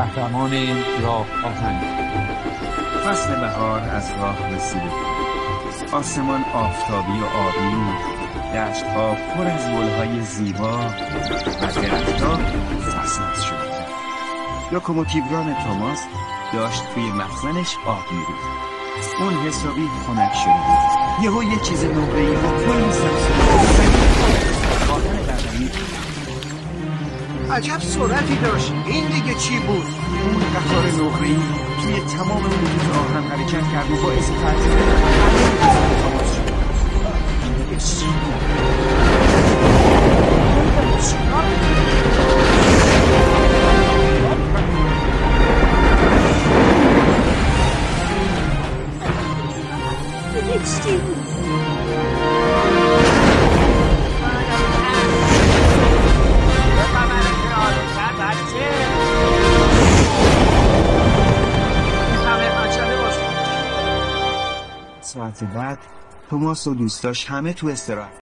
قهرمان راه آهن. فصل بهار از راه رسیده. آسمان آفتابی و آبی، دشت‌ها پر از گل‌های زیبا و درخت‌ها فصل شده. لوکوموتیوران توماس داشت توی مخزنش آب می‌ریخت. اون حسابی خنک شده بود. یهو یه چیز نقره‌ای با کلی عجب سرعتی داشت. این دیگه چی بود؟ اون قطار نقره‌ای توی تمام خطوط آهن حرکت کرد و باعث تعطیل توماس شد. این دیگه چی بود؟ ساعت بعد توماس و دوستاش همه تو استراحت